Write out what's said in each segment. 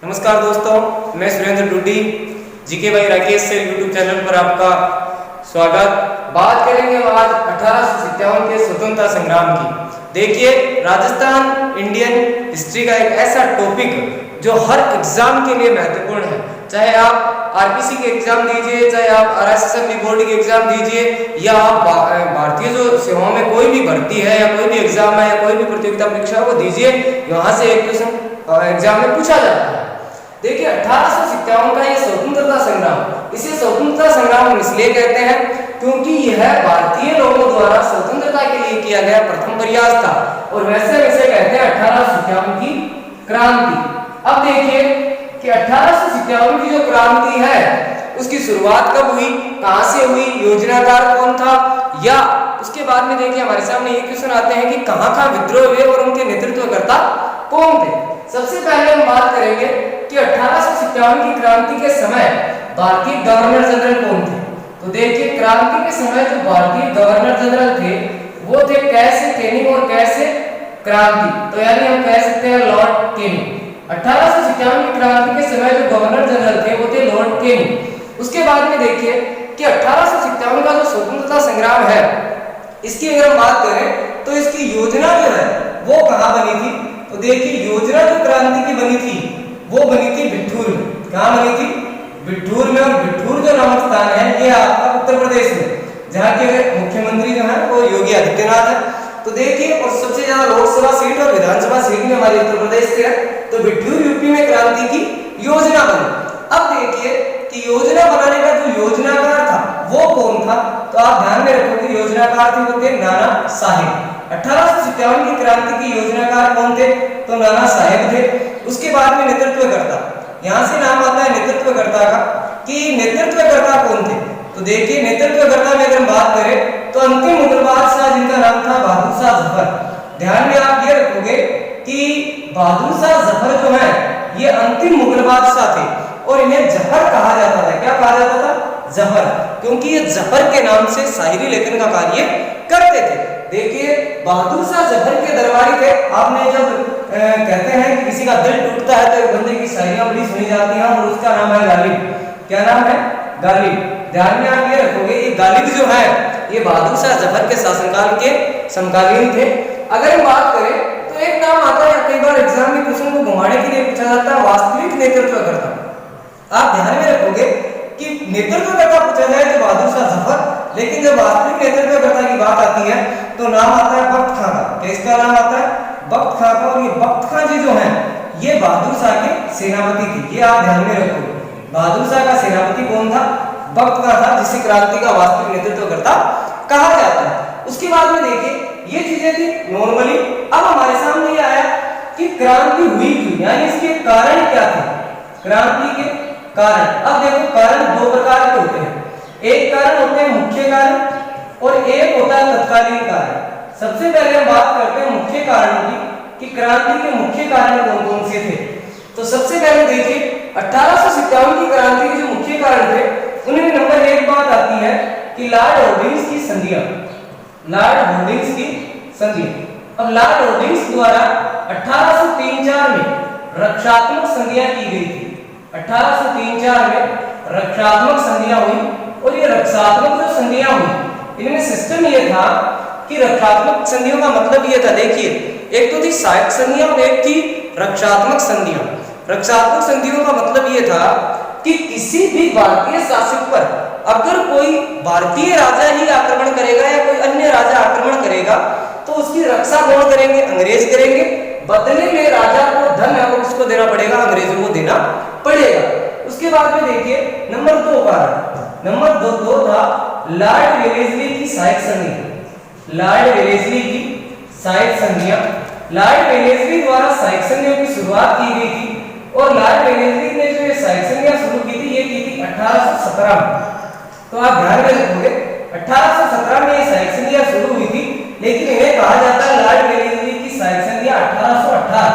नमस्कार दोस्तों, मैं सुरेंद्र डूडी जीके भाई राकेश से यूट्यूब चैनल पर आपका स्वागत। बात करेंगे हम आज 1857 के स्वतंत्रता संग्राम की। देखिए, राजस्थान इंडियन हिस्ट्री का एक ऐसा टॉपिक जो हर एग्जाम के लिए महत्वपूर्ण है। चाहे आप आरपीसी के एग्जाम दीजिए, चाहे आप आरएसएस बोर्ड के एग्जाम दीजिए, या आप भारतीय जो सेवाओं में कोई भी भर्ती है या कोई भी एग्जाम है या कोई भी प्रतियोगिता परीक्षा को दीजिए, वहां से एक क्वेश्चन एग्जाम में पूछा जाता है। देखिए, 1857 का ये स्वतंत्रता संग्राम, इसे स्वतंत्रता संग्राम हम इसलिए कहते हैं क्योंकि यह भारतीय लोगों द्वारा स्वतंत्रता के लिए किया गया प्रथम प्रयास था, और वैसे वैसे कहते हैं 1857 की क्रांति। अब देखिए कि 1857 की जो क्रांति है उसकी शुरुआत कब हुई, कहां से हुई, योजनाकार कौन था, या उसके बाद में देखिए हमारे सामने ये क्वेश्चन आते हैं कि कहां विद्रोह हुए और उनके नेतृत्वकर्ता कौन थे। सबसे पहले हम बात करेंगे कि 1857 की क्रांति के समय भारतीय गवर्नर जनरल कौन थे। तो देखिए, क्रांति के समय जो भारतीय गवर्नर जनरल थे वो थे कैसे कैनिंग और कैसे क्रांति, तो यानी हम कह सकते हैं लॉर्ड कैनिंग। 1857 की क्रांति के समय जो गवर्नर जनरल थे वो थे लॉर्ड कैनिंग। उसके बाद में देखिए कि 1857 का जो स्वतंत्रता संग्राम है इसकी अगर हम बात करें तो इसकी योजना जो है वो कहां बनी थी। तो देखिए, योजना जो क्रांति की बनी थी वो बनी थी बिठूर में। कहां बनी थी? बिठूर में। और बिठूर जो नामक स्थान है ये आपका उत्तर प्रदेश में, जहां के मुख्यमंत्री जो है वो योगी आदित्यनाथ है। तो देखिए, और सबसे ज्यादा लोकसभा सीट और विधानसभा सीट में हमारे उत्तर प्रदेश से है, तो बिठूर यूपी में क्रांति की योजना बनी। अब देखिए कि योजना बनाने का जो योजनाकार था वो कौन था, तो आप ध्यान में रखोगे योजनाकार थे वो थे नाना साहेब। 1857 की क्रांति की योजनाकार कौन थे, तो नाना साहेब थे। उसके बाद में नेतृत्वकर्ता, यहां से नाम आता है नेतृत्वकर्ता का कि नेतृत्वकर्ता कौन थे। तो देखिए, नेतृत्वकर्ता में अगर हम बात करें तो अंतिम मुगल बादशाह जिनका नाम था बहादुर शाह जफर। ध्यान में आप ये रखोगे कि बहादुर शाह जफर जो है ये अंतिम मुगल बादशाह थे, और इन्हें जफर कहा जाता था। क्या कहा जाता था? जफर, क्योंकि ये जफर के नाम से शायरी लेखन का कार्य करते थे। देखिए, बहादुर शाह जफर के दरबारी थे। आपने जब कहते हैं कि किसी का दिल टूटता है तो एक बंदे की शायरियां बड़ी सुनी जाती हैं, और उसका नाम है गालिब। क्या नाम है? गालिब। ध्यान में आप ये रखोगे ये गालिब जो है ये बहादुर शाह जफर के शासनकाल के समकालीन थे। अगर हम बात करें तो एक नाम आता है, कई बार एग्जाम में क्वेश्चन को घुमाने के लिए पूछा जाता है, वास्तविक नेतृत्वकर्ता। आप ध्यान में रखोगे कि नेतृत्वकर्ता पूछा जाए तो बहादुर शाह जफर, लेकिन जब वास्तविक नेतृत्वकर्ता की बात आती है तो नाम आता है बख्त खां का। किसका नाम आता है? बख्त खां का। और ये बख्त खां जी जो हैं ये बहादुर शाह के सेनापति थे। ये आप ध्यान में रखोगे, बहादुर शाह का सेनापति कौन था? बख्त खां था, जिसे क्रांति का वास्तविक नेतृत्वकर्ता कहा जाता है। उसके बाद में देखिए ये चीजें थी नॉर्मली। अब हमारे सामने ये आया कि क्रांति हुई क्यों, यानी इसके कारण क्या थे, क्रांति के कारण। अब देखो, कारण दो प्रकार के होते हैं। एक कारण होते हैं मुख्य कारण और एक होता है तत्कालीन कारण। सबसे पहले हम बात करते हैं मुख्य कारण की कि क्रांति के मुख्य कारण कौन कौन से थे। तो सबसे पहले देखिए 1857 की क्रांति के जो मुख्य कारण थे उनमें नंबर एक बात आती है कि लॉर्ड होर्डिंग्स की संधियां। लॉर्ड होर्डिंग्स की संधियां। अब लॉर्ड होर्डिंग्स द्वारा 1803-04 में रक्षात्मक संधियां की गई थी। 1803-04 में रक्षात्मक संधियां हुई, और ये रक्षात्मक जो संधियां हुई इनमें सिस्टम ये था कि रक्षात्मक संधियों का मतलब ये था, देखिए, एक तो थी सहायक संधियां और एक थी रक्षात्मक संधियां। रक्षात्मक संधियों का मतलब ये था कि किसी भी भारतीय शासक पर अगर कोई भारतीय राजा ही आक्रमण करेगा या कोई अन्य राजा आक्रमण करेगा तो उसकी रक्षा कौन करेंगे? अंग्रेज करेंगे। बदले में राजा को धन है वो उसको देना पड़ेगा, अंग्रेजों को देना पड़ेगा। उसके बाद में देखिए नंबर 2 कारण, नंबर दो था लॉर्ड वेलेस्ली की सहायक संधि। लॉर्ड वेलेस्ली की सहायक संधियां। लॉर्ड वेलेस्ली द्वारा सहायक संधियों की शुरुआत की गई थी, और लॉर्ड वेलेस्ली ने जो ये सहायक संधियां शुरू की थी ये की थी 1817 में। तो आप ध्यान में रखोगे 1817 में ये सहायक संधियां शुरू हुई थी, लेकिन इन्हें कहा जाता है लॉर्ड वेलेस्ली की सहायक संधियां 1818,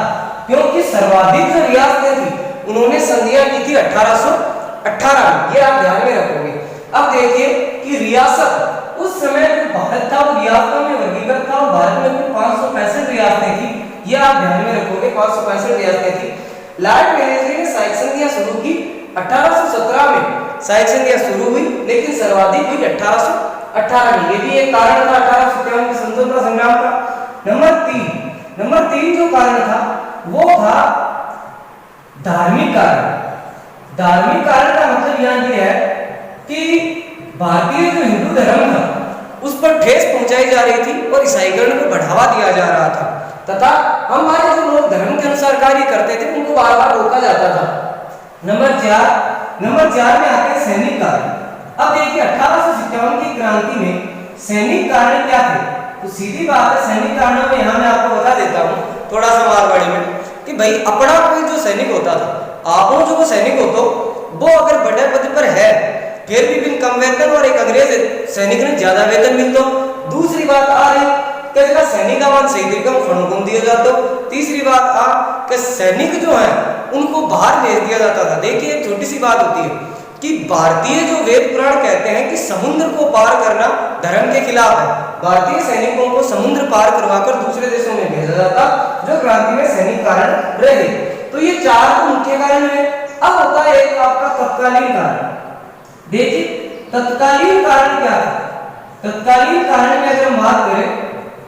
क्योंकि सर्वाधिक जो रियासतें थी उन्होंने संधियां की थी 1818 में। ये आप ध्यान में रखोगे। अब देखिए कि रियासत उस समय जो भारत था वो रियासतों में वर्गीकृत था, और भारत में 565 रियासतें थी। ये आप ध्यान में रखोगे, 565 रियासतें थी। लॉर्ड वेलेस्ली ने सहायक संधियां शुरू की 1817 में सहायक संधियां शुरू हुई, लेकिन सर्वाधिक हुई 1818 में। ये भी एक कारण था 1857 के स्वतंत्रता संग्राम का। नंबर 3 जो कारण था वो था धार्मिक कारण। धार्मिक कारण का मतलब यहाँ ये है कि भारतीय जो हिंदू धर्म था उस पर ठेस पहुंचाई जा रही थी और ईसाईकरण को बढ़ावा दिया जा रहा था, तथा हमारे जो लोग धर्म के अनुसार कार्य करते थे उनको बार बार रोका जाता था। नंबर 4 में आते हैं सैनिक कारण। अब देखिए 1857 की क्रांति में सैनिक कारण क्या थे, तो सीधी बात है सैनिक कारणों में यहाँ मैं आपको बता देता हूँ थोड़ा सा मारवाड़ी में कि भाई अपना कोई जो सैनिक होता था, आपो जो सैनिक होतो वो अगर बड़े पद पर है फिर भी बिन कम वेतन और एक अंग्रेज सैनिक ने ज्यादा वेतन मिलता। दूसरी बात आ रही कि सैनिक का मान सही तरीके में खड़ों दिया जाता। तीसरी बात आ कि सैनिक जो है उनको बाहर भेज दिया जाता था। देखिए एक छोटी सी बात होती है कि भारतीय जो वेद पुराण कहते हैं कि समुद्र को पार करना धर्म के खिलाफ है। भारतीय सैनिकों को समुद्र पार करवाकर दूसरे देशों में भेजा जाता, जो क्रांति में सैनिक कारण रहे। तो ये 4 तो मुख्य कारण है। अब होता है एक आपका तत्कालीन कारण। देखिए तत्कालीन कारण क्या था, तत्कालीन कारण में अगर हम बात करें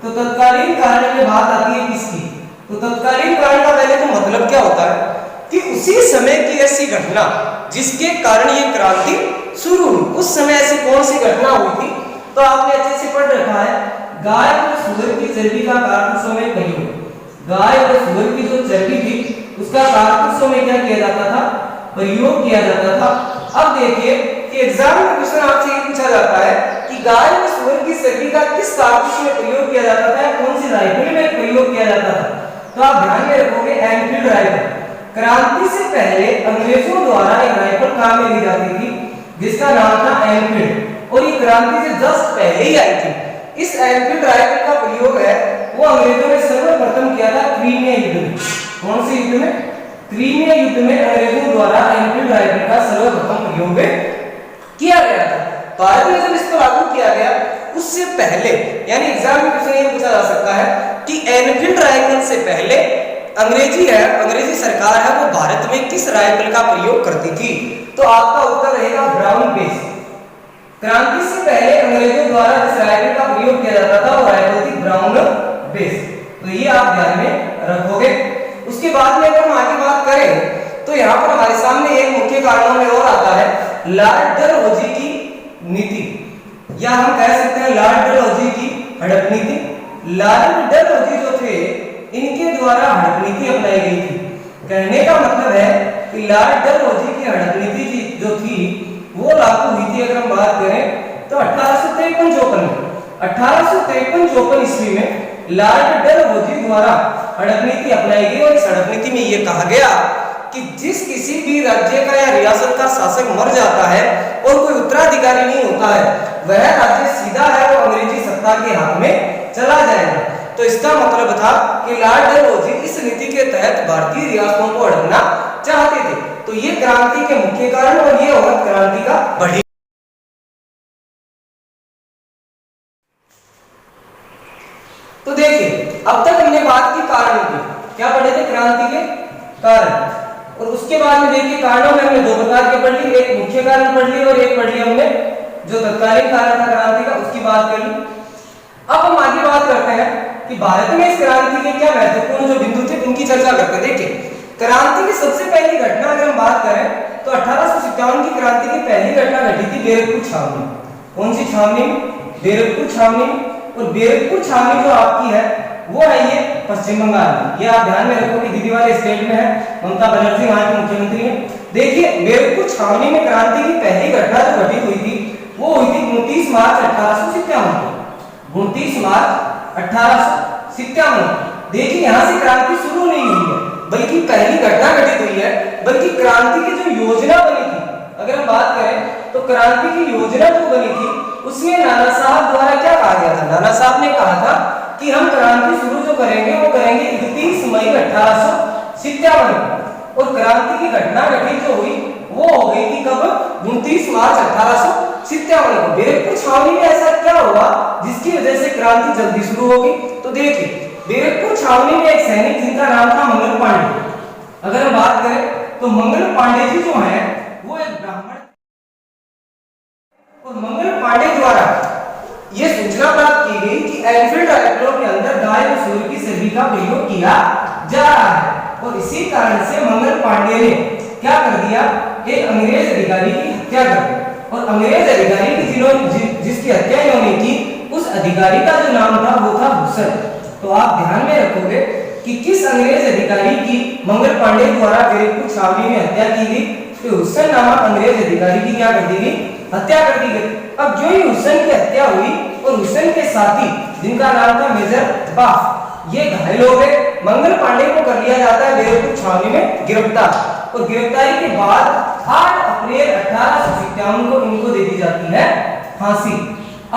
तो तत्कालीन कारण में बात आती है किसकी, तो तत्कालीन कारण का पहले तो मतलब क्या होता है कि उसी समय की ऐसी घटना जिसके कारण ये क्रांति शुरू हुई, उस समय ऐसी कौन सी घटना हुई थी। तो आपने अच्छे से पढ़ रखा है, गाय और सूअर की चर्बी का कारतूसों में प्रयोग। गाय और सूअर की जो चर्बी थी उसका कारतूसों में क्या किया जाता था, प्रयोग किया जाता था। अब देखिए कि एग्जाम में क्वेश्चन आपसे ये पूछा जाता है कि गाय और सूअर की चर्बी का किस कारतूस में प्रयोग किया जाता था, कौन सी राइफल में प्रयोग किया जाता था। तो आप ध्यान में रखोगे एनफील्ड राइफल। क्रांति से पहले अंग्रेजों द्वारा एक राइफल काम में ली जाती थी जिसका नाम था एनफील्ड, और ये क्रांति से जस्ट पहले ही आई थी। इस एनफील्ड राइफल का प्रयोग है वो अंग्रेजों ने सर्वप्रथम किया था क्रीमिया युद्ध में। कौन से युद्ध में, क्रीमिया युद्ध में अंग्रेजों द्वारा एनफील्ड राइफल का सर्वप्रथम प्रयोग किया गया था। भारत में जब इसको लागू किया गया उससे पहले, यानी एग्जाम में क्वेश्चन ये पूछा जा सकता है कि एनफील्ड राइफल से पहले अंग्रेजी सरकार है वो भारत में किस राइफल का प्रयोग करती थी। तो आपका उत्तर रहेगा ब्राउन बेस। क्रांति से पहले अंग्रेजों द्वारा जिस राइफल का प्रयोग किया जाता था वो राइफल थी ब्राउन बेस। तो ये आप ध्यान में रखोगे। उसके बाद में अगर हम आगे बात करें तो यहाँ पर हमारे सामने एक मुख्य कारणों में और आता है लॉर्ड डलहौजी की नीति, या हम कह सकते हैं लॉर्ड डलहौजी की हड़प नीति। लॉर्ड डलहौजी जो थे इनके द्वारा हड़प नीति अपनाई गई थी। कहने का मतलब है कि लॉर्ड डलहौजी की हड़प नीति जो थी वो लागू हुई थी अगर हम बात करें तो 1853-54 ईस्वी में लॉर्ड डलहौजी द्वारा हड़प नीति अपनाई गई। और इस हड़प नीति में यह कहा गया कि जिस किसी भी राज्य का या रियासत का शासक मर जाता है और कोई उत्तराधिकारी नहीं होता है, वह राज्य सीधा है वो अंग्रेजी सत्ता के हाथ में चला जाएगा। तो इसका मतलब था कि लॉर्ड डलहौजी इस नीति के तहत भारतीय रियासतों को हड़पना चाहते थे। तो ये क्रांति के मुख्य कारण और ये औरत क्रांति का बढ़ी। तो देखिए अब तक हमने बात की कारणों की, क्या पढ़े थे, क्रांति के कारण। और उसके बाद में देखिए कारणों में हमने 2 प्रकार के पढ़ ली, एक मुख्य कारण पढ़ ली और एक पढ़ ली हमने जो तत्कालीन कारण था क्रांति का, उसकी बात कर ली। अब हम आगे बात करते हैं कि भारत में इस क्रांति के क्या महत्वपूर्ण जो बिंदु थे उनकी चर्चा करते हैं। देखिए क्रांति की सबसे पहली घटना अगर हम बात करें तो 1857 की क्रांति की पहली घटना घटी थी बैरकपुर छावनी। कौन सी छावनी, बैरकपुर छावनी। और बैरकपुर छावनी जो आपकी है वो है ये पश्चिम बंगाल में। ये आप ध्यान में रखो कि दीदी वाले स्टेट में है, ममता बनर्जी वहां की मुख्यमंत्री है। देखिए बैरकपुर छावनी में क्रांति की पहली घटना जो घटित हुई थी वो हुई थी 29 मार्च 1857 को। 29 मार्च 1857। देखिए यहाँ से क्रांति शुरू नहीं हुई है बल्कि पहली घटना घटित हुई है, बल्कि क्रांति की जो योजना बनी थी अगर हम बात करें तो क्रांति की योजना जो बनी थी उसमें नाना साहब द्वारा क्या कहा गया था। नाना साहब ने कहा था कि हम क्रांति शुरू जो करेंगे वो करेंगे 31 मई 1857 और क्रांति की घटना घटित जो हुई वो हो गई थी कब, 29 मार्च 1857 को। बैरकपुर छावनी में ऐसा क्या हुआ जिसकी वजह से क्रांति जल्दी शुरू होगी। तो देखिए बैरकपुर छावनी में एक सैनिक जिनका नाम था मंगल पांडे। अगर हम बात करें तो मंगल पांडे जी जो है वो एक ब्राह्मण, और मंगल पांडे द्वारा ये सूचना प्राप्त की गई कि एनफील्ड राइफलों के अंदर गाय और सूअर की चर्बी का प्रयोग किया जा रहा है, और इसी कारण से मंगल पांडे ने क्या कर दिया, एक अंग्रेज अधिकारी की हत्या कर दी। और अंग्रेज अधिकारी की जिसकी हत्या इन्होंने की, उस अधिकारी का जो नाम था वो था भूषण। तो आप ध्यान में रखोगे कि किस अंग्रेज अधिकारी की मंगल पांडे द्वारा बैरकपुर छावनी में हत्या की गई, तो हुसैन नामक अंग्रेज अधिकारी की क्या कर दी गई, हत्या कर दी गई। अब जो ही हुसैन की हत्या हुई और हुसैन के साथी जिनका नाम था मेजर बाफ, ये घायल हो गए। मंगल पांडे को कर लिया जाता है बैरकपुर छावनी में गिरफ्तार, और गिरफ्तारी के बाद 8 अप्रैल 1857 को इनको दे दी जाती है फांसी।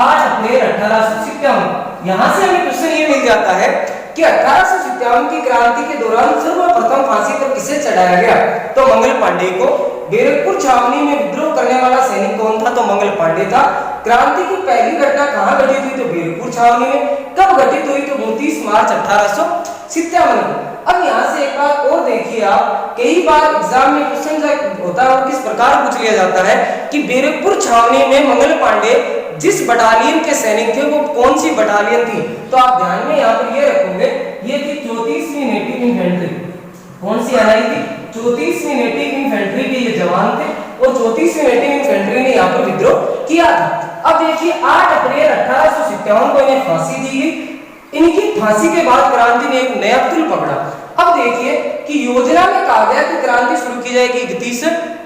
8 अप्रैल 1857। यहां से हमें क्वेश्चन ये मिल जाता है कि 1857 की क्रांति के दौरान सर्वप्रथम फांसी पर किसे चढ़ाया गया, तो मंगल पांडे को। बैरकपुर छावनी में विद्रोह करने वाला सैनिक कौन था, तो मंगल पांडे था। क्रांति की पहली घटना कहां घटित हुई, तो बैरकपुर छावनी में। कब घटित हुई, तो 29 मार्च 1857 को। अब यहाँ से एक बात और देखिए आप, कई बार एग्जाम में क्वेश्चन होता है वो किस प्रकार पूछ लिया जाता है कि बैरकपुर छावनी में मंगल पांडे जिस बटालियन के सैनिक थे वो कौन सी बटालियन थी, तो आप ध्यान में यहाँ पर ये रखोगे, ये थी 34वीं नेटिव इन्फेंट्री। कौन सी एनआई थी, 34वीं नेटिव इन्फेंट्री के ये जवान थे, और 34वीं नेटिव इन्फेंट्री ने यहाँ पर विद्रोह किया था। अब देखिए 8 अप्रैल 1857 को इन्हें फांसी दी गई। इनकी फांसी के बाद क्रांति ने एक नया तुल पकड़ा। अब देखिए कि योजना में कहा गया कि क्रांति शुरू की जाएगी 31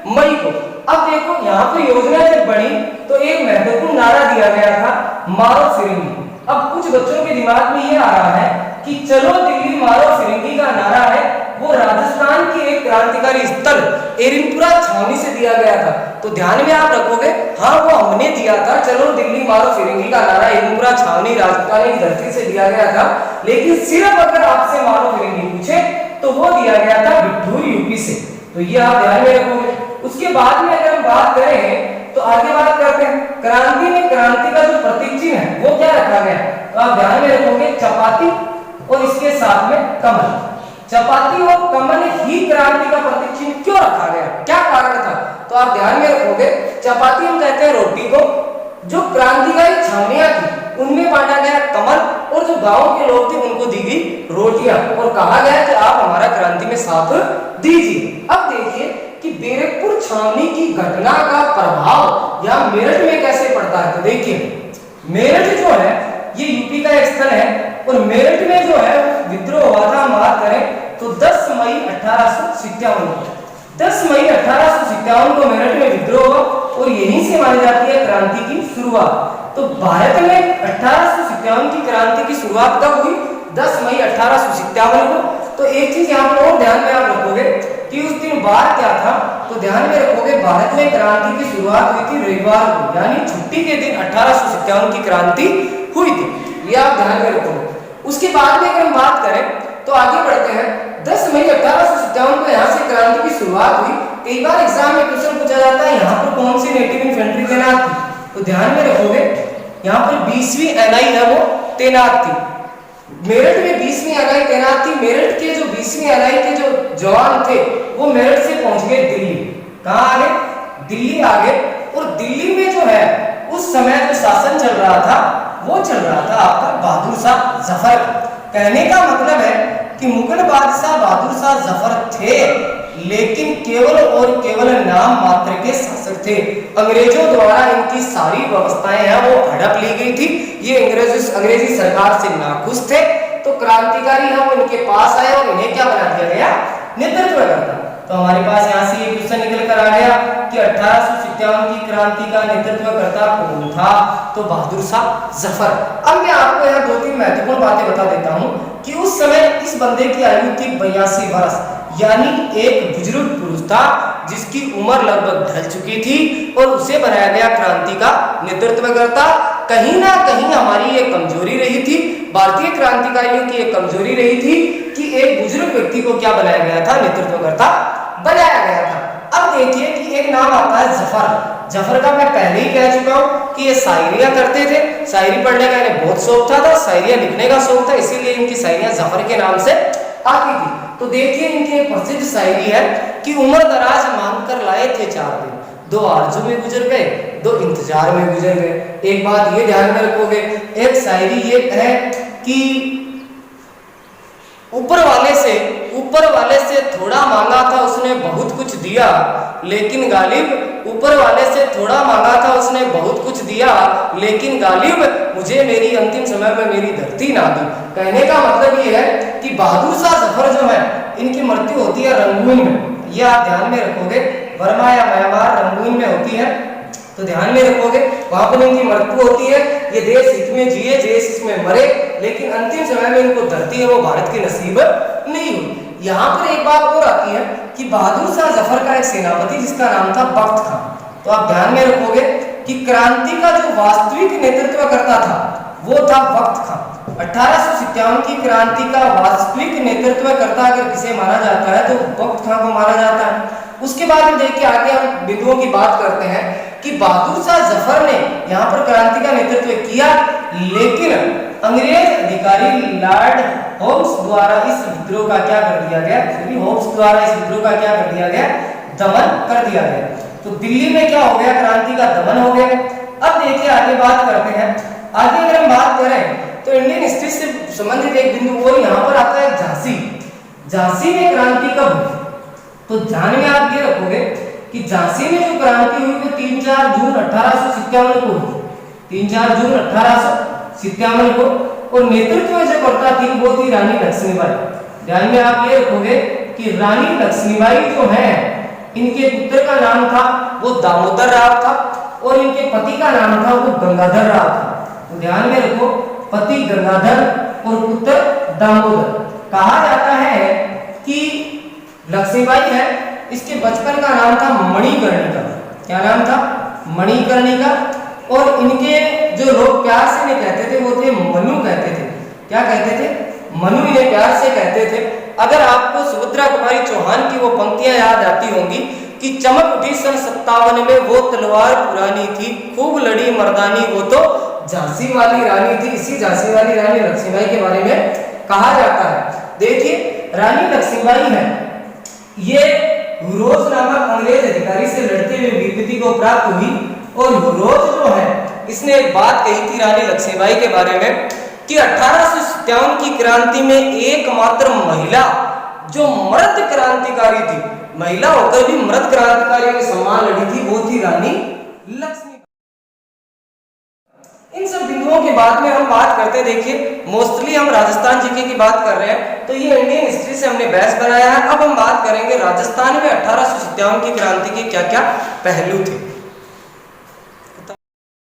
मई को। अब देखो यहाँ पर योजना जब बनी तो एक महत्वपूर्ण नारा दिया गया था, मारो फिरंगी। अब कुछ बच्चों के दिमाग में ये आ रहा है कि चलो दिल्ली मारो फिरंगी का नारा है, वो राजस्थान की एक क्रांतिकारी स्थल एरिनपुरा छावनी से दिया गया था। तो ध्यान में आप रखोगे, हाँ वो हमने दिया था, चलो दिल्ली मारो फिरंगी का नारा एरिनपुरा छावनी राजस्थान की धरती से दिया गया था। लेकिन सिर्फ अगर आपसे मारो फिरंगी पूछे तो वो दिया गया था बिठूर यूपी से। तो ये आप ध्यान में रखोगे। उसके बाद में अगर हम बात करें तो आगे बात करते हैं क्रांति में, क्रांति का जो प्रतीक चिन्ह है वो क्या रखा गया, तो आप ध्यान में रखोगे चपाती और इसके साथ में कमल। चपाती और कमल ही क्रांति का प्रतीक चिन्ह क्यों रखा गया, क्या कारण था, तो आप ध्यान में रखोगे चपाती हम कहते हैं रोटी को, जो क्रांतिकारी छावनियां थी उनमें बांटा गया कमल, और जो गांव के लोग थे उनको दी गई रोटियां, और कहा गया कि आप हमारा क्रांति में साथ दीजिए। अब देखिए कि बैरकपुर छावनी की घटना का प्रभाव यहाँ मेरठ में कैसे पड़ता है, तो देखिए मेरठ जो है ये यूपी का एक स्थल है, और मेरठ में जो है विद्रोह हुआ था, हम बात करें तो 10 मई 1857 को। 10 मई 1857 को मेरठ में विद्रोह हुआ, और यहीं से मानी जाती है क्रांति की शुरुआत। तो भारत में 1857 की क्रांति की शुरुआत कब हुई, 10 मई 1857 को। तो एक चीज यहाँ पर और ध्यान में आप रखोगे कि उस दिन बार क्या था, तो ध्यान में रखोगे भारत में क्रांति की शुरुआत हुई थी रविवार को, यानी छुट्टी के दिन 1857 की क्रांति हुई थी, ये आप ध्यान में रखोगे। उसके बाद में अगर हम बात करें तो आगे बढ़ते हैं। 10 मई 1857 को यहाँ से क्रांति की शुरुआत हुई। कई बार एग्जाम में क्वेश्चन पूछा जाता है यहाँ पर कौन सी नेटिव इन्फेंट्री तैनात थी, तो ध्यान में रखोगे यहाँ पर 20वीं एनआई है वो तैनात थी। मेरठ में 20वीं एनआई तैनात थी। मेरठ के जो 20वीं एनआई के जो जवान थे वो मेरठ से पहुंच गए दिल्ली। कहाँ आ गए, दिल्ली आ गए। और दिल्ली में जो है उस समय जो शासन चल रहा था वो चल रहा था आपका बहादुर शाह जफर। कहने का मतलब है कि मुगल बादशाह बहादुर शाह जफर थे, लेकिन केवल और केवल नाम मात्र के शासक थे। अंग्रेजों द्वारा इनकी सारी व्यवस्थाएं हैं वो हड़प ली गई थी। ये अंग्रेजी सरकार से नाखुश थे, तो क्रांतिकारी है वो इनके पास आए और इन्हें क्या बना दिया गया, नेतृत्व करता। तो हमारे पास यहाँ से ये क्वेश्चन निकल कर आ गया कि 1857 की क्रांति का नेतृत्व करता कौन था, तो बहादुर शाह जफर। अब मैं आपको यहाँ 2-3 महत्वपूर्ण बातें बता देता हूँ कि उस समय इस बंदे की आयु थी 82 वर्ष, यानी एक बुजुर्ग पुरुष था जिसकी उम्र लगभग ढल चुकी थी, और उसे बनाया गया क्रांति का नेतृत्व करता। कहीं ना कहीं हमारी ये कमजोरी रही थी, भारतीय क्रांतिकारियों की एक कमजोरी रही थी कि एक बुजुर्ग व्यक्ति को क्या बनाया गया था, नेतृत्व करता बनाया गया था। अब देखिए कि एक नाम आता है जफर। जफर का मैं पहले ही कह चुका हूं कि ये शायरियां करते थे, शायरी पढ़ने का इन्हें बहुत शौक था, शायरियां लिखने का शौक था, इसीलिए इनकी शायरियां जफर के नाम से आती थी। तो देखिए इनकी एक प्रसिद्ध शायरी है कि उम्र दराज मांग कर लाए थे 4 दिन, 2 आरज़ू में गुजर गए, 2 इंतजार में गुजर गए। एक बात ये ध्यान में रखोगे, एक शायरी ये है कि ऊपर वाले से थोड़ा मांगा था उसने बहुत कुछ दिया, लेकिन गालिब ऊपर वाले से थोड़ा मांगा था उसने बहुत कुछ दिया, लेकिन गालिब मुझे मेरी अंतिम समय में मेरी धरती ना दी। कहने का मतलब ये है कि बहादुर शाह जफर जो है इनकी मृत्यु होती है रंगून में। ये आप ध्यान में रखोगे, बर्मा या म्यांमार रंगून में होती है, तो ध्यान में रखोगे वहां पर इनकी मृत्यु होती है। ये देश हित में जिए, देश इसमें मरे, लेकिन अंतिम समय में इनको धरती है वो भारत की नसीब नहीं हुई। यहाँ पर एक बात और आती है कि बहादुर शाह जफर का एक सेनापति जिसका नाम था बख्त खां, तो आप ध्यान में रखोगे कि क्रांति का जो वास्तविक नेतृत्व करता था वो था बख्त खां। 1857 की क्रांति का वास्तविक नेतृत्व करता अगर किसे माना जाता है तो बख्त खां को माना जाता है। उसके बाद में देखिए आगे हम बिंदुओं की बात करते हैं कि बहादुर शाह जफर ने यहाँ पर क्रांति का नेतृत्व किया, लेकिन अंग्रेज अधिकारी लॉर्ड होब्स द्वारा इस विद्रोह का क्या कर दिया गया, दमन कर दिया गया। तो दिल्ली में क्या हो गया, क्रांति का दमन हो गया। अब देखिए आगे बात करते हैं। आगे अगर हम बात करें तो इंडियन हिस्ट्री से संबंधित एक बिंदु और यहाँ पर आता है झांसी में क्रांति कब हुई, तो ध्यान में आप ये रखोगे कि झांसी में जो क्रांति हुई वो 3-4 जून 1857 को हुई, 3-4 जून 1857 को, और नेतृत्व जो करता थी वो थी रानी लक्ष्मीबाई। ध्यान में आप ये रखोगे कि रानी लक्ष्मीबाई जो है इनके पुत्र का नाम था वो दामोदर राव था और इनके पति का नाम था वो गंगाधर राव था। तो ध्यान में रखो, पति गंगाधर और पुत्र दामोदर। कहा जाता है कि लक्ष्मीबाई है इसके बचपन का नाम था मणिकर्णिका। क्या नाम था, मणिकर्णिका। और इनके जो लोग प्यार से इन्हें कहते थे वो थे मनु कहते थे। क्या कहते थे, मनु इन्हें प्यार से कहते थे। अगर आपको सुभद्रा कुमारी चौहान की वो पंक्तियां याद आती होंगी कि चमक उठी सन 57 में वो तलवार पुरानी थी, खूब लड़ी मर्दानी वो तो झांसी वाली रानी थी। इसी झांसी वाली रानी लक्ष्मीबाई के बारे में कहा जाता है। देखिए रानी लक्ष्मीबाई है ये हुरोज नामक अंग्रेज अधिकारी से लड़ते हुए वीरगति को प्राप्त हुई, और हुरोज जो है इसने एक बात कही थी रानी लक्ष्मीबाई के बारे में कि 1857 की क्रांति में एकमात्र महिला जो मर्द क्रांतिकारी थी, महिला होकर भी मर्द क्रांतिकारियों के सम्मान लड़ी थी, वो थी रानी लक्ष्मीबाई। इन सब बिंदुओं के बाद में हम बात करते, देखिए मोस्टली हम राजस्थान जीके की बात कर रहे हैं, तो ये इंडियन हिस्ट्री से हमने बहस बनाया है। अब हम बात करेंगे राजस्थान में 1857 की क्रांति के क्या क्या पहलू थे।